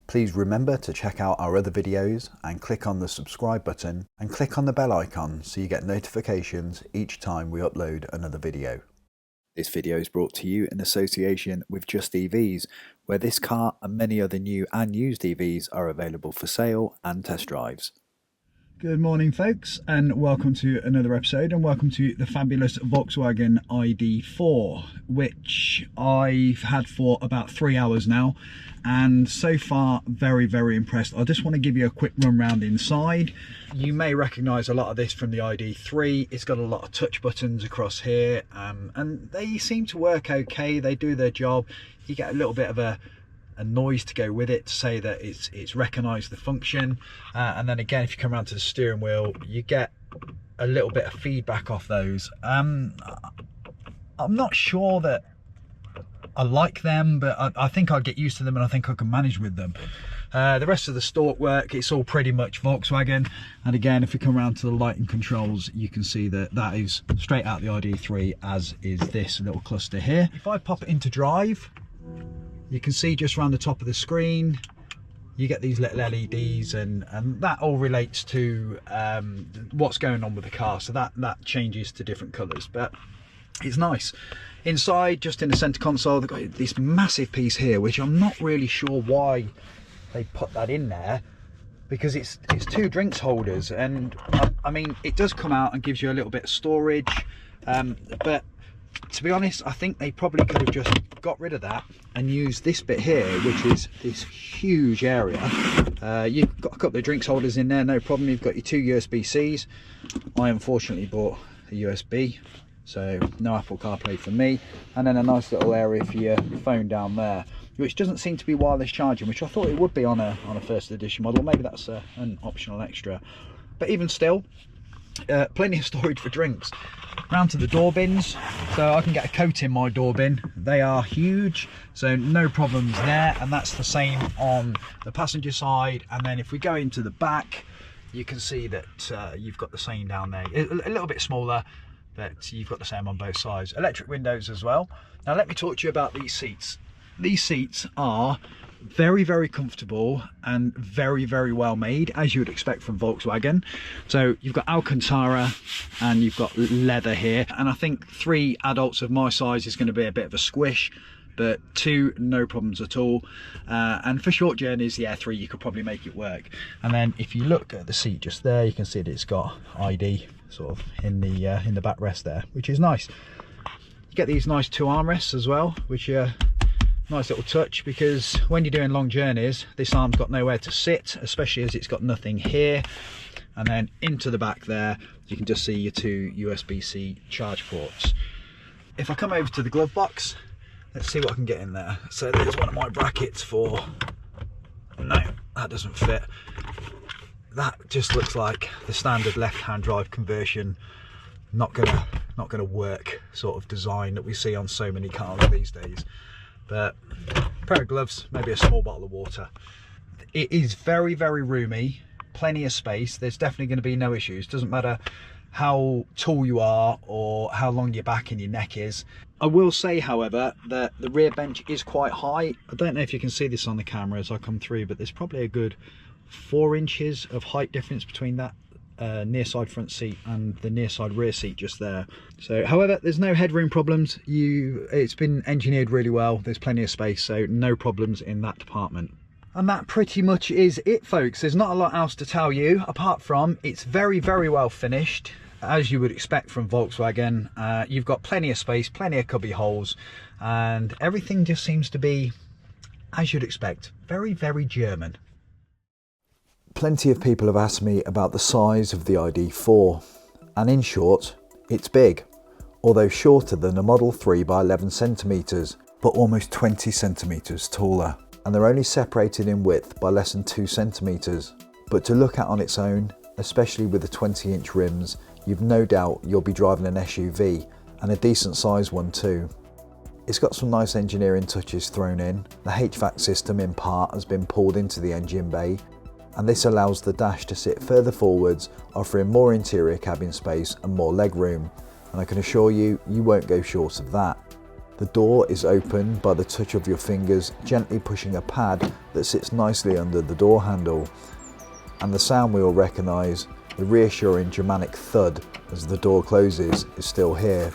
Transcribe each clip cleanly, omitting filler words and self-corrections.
Please remember to check out our other videos and click on the subscribe button and click on the bell icon so you get notifications each time we upload another video. This video is brought to you in association with Just EVs, where this car and many other new and used EVs are available for sale and test drives. Good morning folks, and welcome to another episode, and welcome to the fabulous Volkswagen ID.4, which I've had for about 3 hours now, and so far very impressed. I just want to give you a quick run round inside. You may recognise a lot of this from the ID.3. It's got a lot of touch buttons across here, and they seem to work okay. They do their job. You get a little bit of a noise to go with it to say that it's recognised the function, and then again if you come around to the steering wheel you get a little bit of feedback off those. I'm not sure that I like them, but I think I'll get used to them and I think I can manage with them. The rest of the stalk work, it's all pretty much Volkswagen, and again if you come around to the lighting controls you can see that that is straight out the ID.3, as is this little cluster here. If I pop it into drive, you can see just around the top of the screen you get these little LEDs, and that all relates to what's going on with the car, so that changes to different colours, but it's nice. Inside, just in the centre console, they've got this massive piece here, which I'm not really sure why they put that in there, because it's two drinks holders, and I mean it does come out and gives you a little bit of storage, but to be honest I think they probably could have just got rid of that and used this bit here, which is this huge area. You've got a couple of drinks holders in there, no problem. You've got your two USB-Cs. I unfortunately bought a USB, so no Apple CarPlay for me, and then a nice little area for your phone down there, which doesn't seem to be wireless charging, which I thought it would be on a First Edition model. Maybe that's an optional extra, but even still, plenty of storage for drinks. Round to the door bins, so I can get a coat in my door bin. They are huge, so no problems there, and that's the same on the passenger side. And then if we go into the back, you can see that you've got the same down there, a little bit smaller, but you've got the same on both sides. Electric windows as well. Now let me talk to you about these seats. These seats are very comfortable and very well made, as you would expect from Volkswagen. So you've got Alcantara and you've got leather here, and I think 3 adults of my size is going to be a bit of a squish, but 2 no problems at all, and for short journeys, yeah, 3 you could probably make it work. And then if you look at the seat just there, you can see that it's got ID sort of in the backrest there, which is nice. You get these nice 2 armrests as well, which are nice little touch, because when you're doing long journeys this arm's got nowhere to sit, especially as it's got nothing here. And then into the back there you can just see your 2 USB-C charge ports. If I come over to the glove box, let's see what I can get in there. So there's one of my brackets for, no, that doesn't fit. That just looks like the standard left-hand drive conversion, not gonna work sort of design that we see on so many cars these days. But a pair of gloves, maybe a small bottle of water. It is very roomy, plenty of space. There's definitely going to be no issues. Doesn't matter how tall you are or how long your back and your neck is. I will say, however, that the rear bench is quite high. I don't know if you can see this on the camera as I come through, but there's probably a good 4 inches of height difference between that near side front seat and the near side rear seat just there. So however, there's no headroom problems. It's been engineered really well. There's plenty of space, so no problems in that department. And that pretty much is it, folks. There's not a lot else to tell you, apart from it's very well finished, as you would expect from Volkswagen. You've got plenty of space, plenty of cubby holes, and everything just seems to be as you'd expect. Very German. Plenty of people have asked me about the size of the ID.4, and in short, it's big, although shorter than a Model 3 by 11 centimetres, but almost 20 centimetres taller, and they're only separated in width by less than 2 centimetres. But to look at on its own, especially with the 20-inch rims, you've no doubt you'll be driving an SUV, and a decent sized one too. It's got some nice engineering touches thrown in. The HVAC system in part has been pulled into the engine bay, and this allows the dash to sit further forwards, offering more interior cabin space and more legroom, and I can assure you, you won't go short of that. The door is opened by the touch of your fingers gently pushing a pad that sits nicely under the door handle, and the sound we all recognise, the reassuring Germanic thud as the door closes, is still here.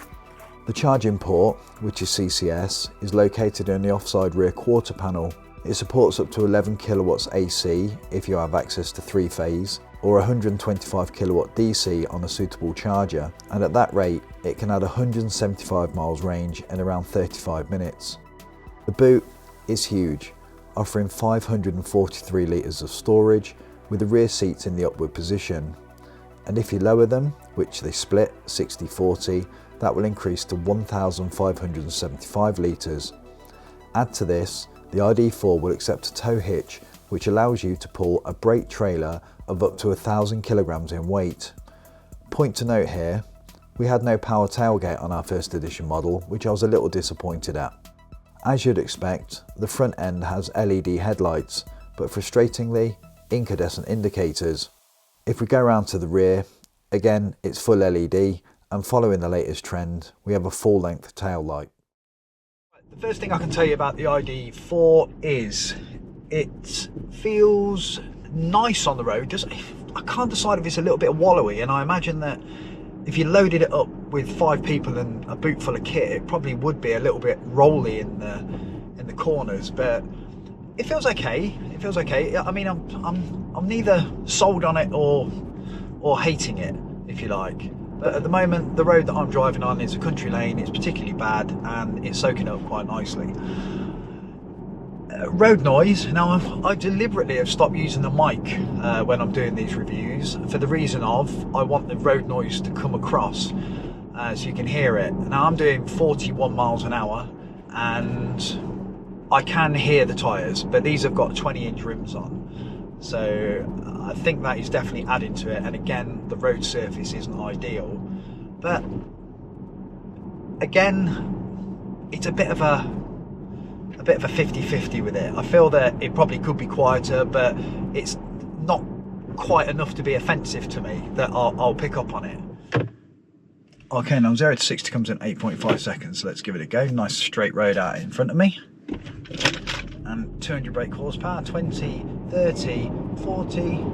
The charging port, which is CCS, is located in the offside rear quarter panel. It supports up to 11 kilowatts AC if you have access to 3-phase, or 125 kilowatt DC on a suitable charger, and at that rate it can add 175 miles range in around 35 minutes. The boot is huge, offering 543 litres of storage with the rear seats in the upward position, and if you lower them, which they split 60-40, that will increase to 1,575 litres. Add to this, the ID.4 will accept a tow hitch, which allows you to pull a brake trailer of up to 1,000 kilograms in weight. Point to note here, we had no power tailgate on our first edition model, which I was a little disappointed at. As you'd expect, the front end has LED headlights, but frustratingly, incandescent indicators. If we go around to the rear, again it's full LED, and following the latest trend, we have a full-length tail light. The first thing I can tell you about the ID.4 is it feels nice on the road. I can't decide if it's a little bit wallowy, and I imagine that if you loaded it up with 5 people and a boot full of kit, it probably would be a little bit rolly in the corners, but it feels okay. It feels okay. I mean, I'm neither sold on it or hating it, if you like. But at the moment, the road that I'm driving on is a country lane. It's particularly bad, and it's soaking up quite nicely. Road noise. Now, I deliberately have stopped using the mic when I'm doing these reviews for the reason of I want the road noise to come across so you can hear it. Now, I'm doing 41 miles an hour, and I can hear the tyres, but these have got 20-inch rims on. So I think that is definitely adding to it, and again the road surface isn't ideal, but again it's a bit of a 50-50 with it. I feel that it probably could be quieter, but it's not quite enough to be offensive to me that I'll pick up on it. Okay, now 0 to 60 comes in 8.5 seconds, so let's give it a go. Nice straight road out in front of me, and 200 brake horsepower, 20, 30, 40,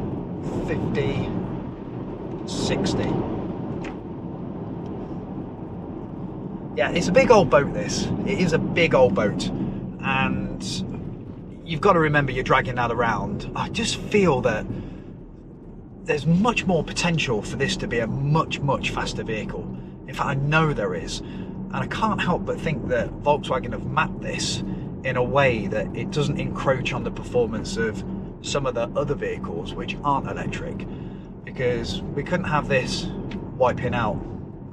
50, 60. Yeah, it's a big old boat, this. It is a big old boat, and you've got to remember you're dragging that around. I just feel that there's much more potential for this to be a much faster vehicle. In fact, I know there is, and I can't help but think that Volkswagen have mapped this in a way that it doesn't encroach on the performance of some of the other vehicles which aren't electric, because we couldn't have this wiping out,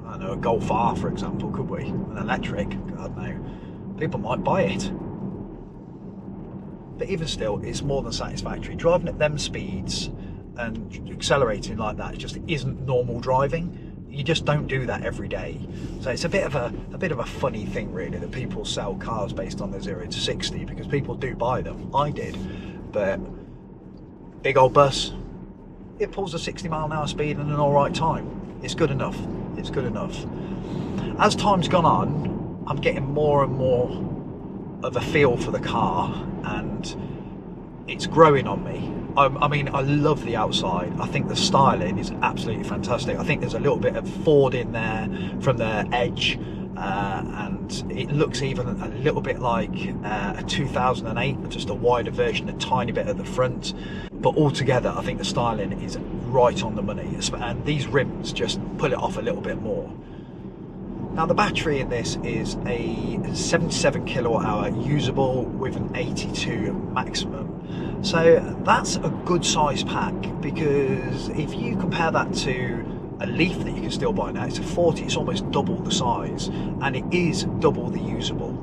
I don't know, a Golf R for example, could we? An electric, God no. People might buy it, but even still it's more than satisfactory. Driving at them speeds and accelerating like that just isn't normal driving. You just don't do that every day. So it's a bit of a funny thing really that people sell cars based on the 0 to 60, because people do buy them. I did, but big old bus, it pulls a 60-mile-an-hour speed in an alright time. It's good enough. It's good enough. As time's gone on, I'm getting more and more of a feel for the car, and it's growing on me. I mean, I love the outside. I think the styling is absolutely fantastic. I think there's a little bit of Ford in there from the edge, and it looks even a little bit like a 2008, just a wider version, a tiny bit at the front. But altogether, I think the styling is right on the money, and these rims just pull it off a little bit more. Now, the battery in this is a 77 kilowatt hour usable with an 82 maximum. So that's a good size pack, because if you compare that to a Leaf that you can still buy now, it's a 40, it's almost double the size, and it is double the usable.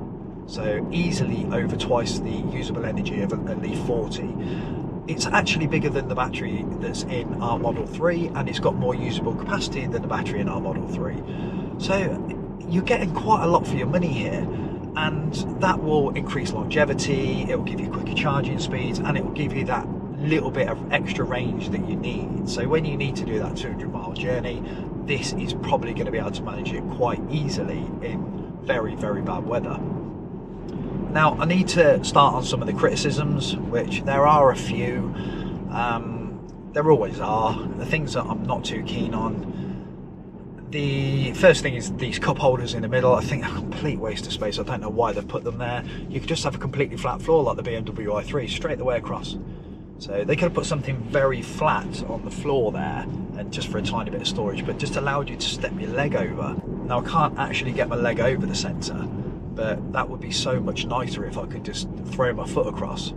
So easily over twice the usable energy of a Leaf 40. It's actually bigger than the battery that's in our Model 3, and it's got more usable capacity than the battery in our Model 3. So you're getting quite a lot for your money here, and that will increase longevity, it will give you quicker charging speeds, and it will give you that little bit of extra range that you need. So when you need to do that 200-mile journey, this is probably going to be able to manage it quite easily in very, very bad weather. Now, I need to start on some of the criticisms, which there are a few. There always are. The things that I'm not too keen on. The first thing is these cup holders in the middle. I think they're a complete waste of space. I don't know why they've put them there. You could just have a completely flat floor like the BMW i3, straight the way across. So they could have put something very flat on the floor there, and just for a tiny bit of storage, but just allowed you to step your leg over. Now, I can't actually get my leg over the centre, but that would be so much nicer if I could just throw my foot across.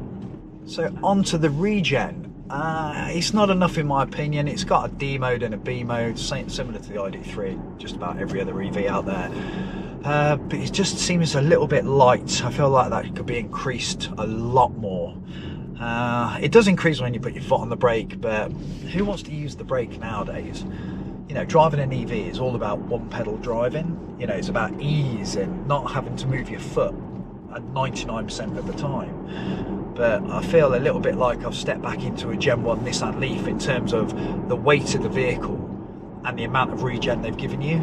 So onto the regen. It's not enough in my opinion. It's got a D mode and a B mode, similar to the ID.3, just about every other EV out there. But it just seems a little bit light. I feel like that could be increased a lot more. It does increase when you put your foot on the brake, but who wants to use the brake nowadays? You know, driving an EV is all about one pedal driving. You know, it's about ease and not having to move your foot at 99% of the time. But I feel a little bit like I've stepped back into a Gen 1 Nissan Leaf in terms of the weight of the vehicle and the amount of regen they've given you.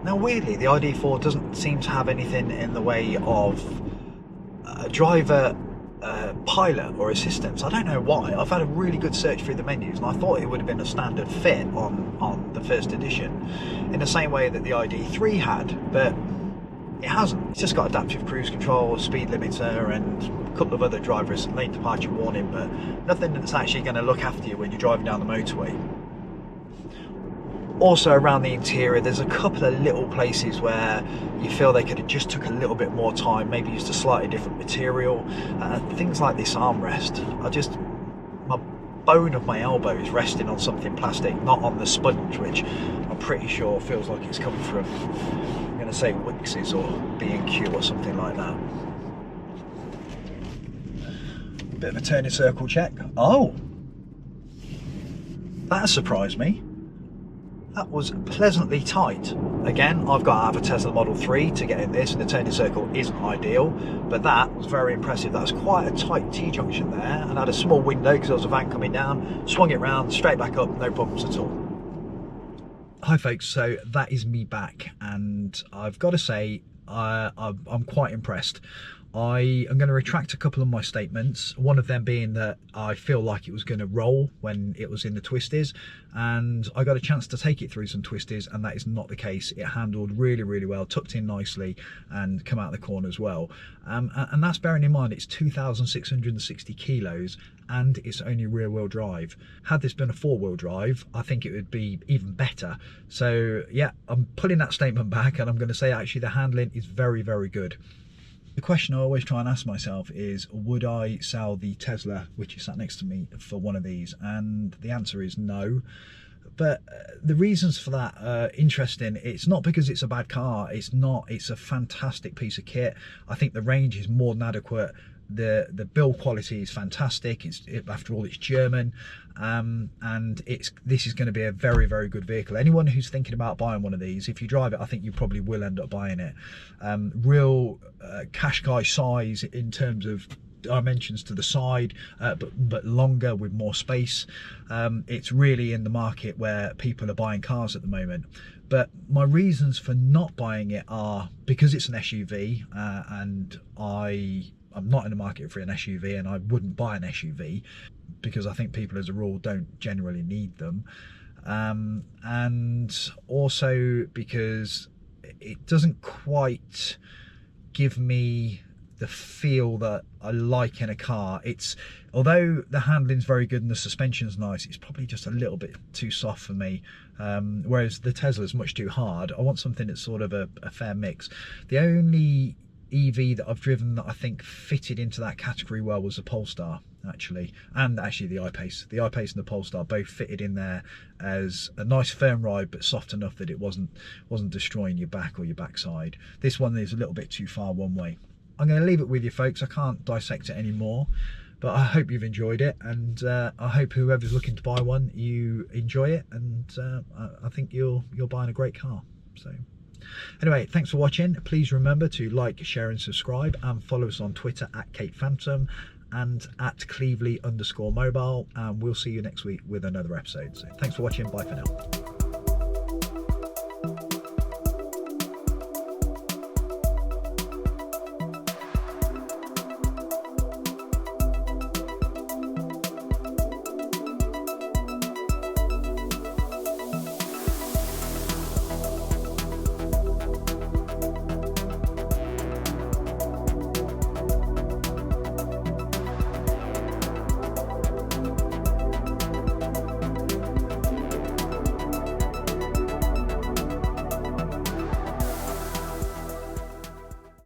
Now, weirdly, the ID.4 doesn't seem to have anything in the way of driver pilot or assistance. I don't know why. I've had a really good search through the menus, and I thought it would have been a standard fit on the First Edition, in the same way that the ID.3 had, but it hasn't. It's just got adaptive cruise control, speed limiter, and a couple of other drivers lane departure warning, but nothing that's actually going to look after you when you're driving down the motorway. Also, around the interior, there's a couple of little places where you feel they could have just took a little bit more time, maybe used a slightly different material. Things like this armrest, my bone of my elbow is resting on something plastic, not on the sponge, which I'm pretty sure feels like it's come from, I'm going to say Wix's or B&Q or something like that. Bit of a turning circle check. Oh, that surprised me. That was pleasantly tight. Again, I've got to have a Tesla Model 3 to get in this, and the turning circle isn't ideal, but that was very impressive. That was quite a tight T-junction there, and I had a small window because there was a van coming down, swung it round, straight back up, no problems at all. Hi folks, so that is me back, and I've got to say, I'm quite impressed. I am going to retract a couple of my statements, one of them being that I feel like it was going to roll when it was in the twisties, and I got a chance to take it through some twisties, and that is not the case. It handled really, really well, tucked in nicely, and come out the corner as well. And that's bearing in mind it's 2,660 kilos and it's only rear-wheel drive. Had this been a four-wheel drive, I think it would be even better. So yeah, I'm putting that statement back, and I'm going to say actually the handling is very, very good. The question I always try and ask myself is, would I sell the Tesla, which is sat next to me, for one of these? And the answer is no. But the reasons for that are interesting. It's not because it's a bad car. It's not. It's a fantastic piece of kit. I think the range is more than adequate. The build quality is fantastic. After all, it's German, and this is going to be a very, very good vehicle. Anyone who's thinking about buying one of these, if you drive it, I think you probably will end up buying it. Real Qashqai size in terms of dimensions to the side, but longer with more space. It's really in the market where people are buying cars at the moment. But my reasons for not buying it are because it's an SUV, and I'm not in the market for an SUV, and I wouldn't buy an SUV because I think people as a rule don't generally need them. And also because it doesn't quite give me the feel that I like in a car. Although the handling's very good and the suspension's nice, it's probably just a little bit too soft for me. Whereas the Tesla's much too hard. I want something that's sort of a fair mix. The only EV that I've driven that I think fitted into that category well was the Polestar, actually, and actually the I-Pace. The I-Pace and the Polestar both fitted in there as a nice firm ride, but soft enough that it wasn't destroying your back or your backside. This one is a little bit too far one way. I'm going to leave it with you folks. I can't dissect it anymore, but I hope you've enjoyed it, and I hope whoever's looking to buy one, you enjoy it, and I think you're buying a great car. So anyway, thanks for watching. Please remember to like, share and subscribe, and follow us on Twitter at Cape Phantom and at Cleveley_mobile, and we'll see you next week with another episode. So thanks for watching. Bye for now.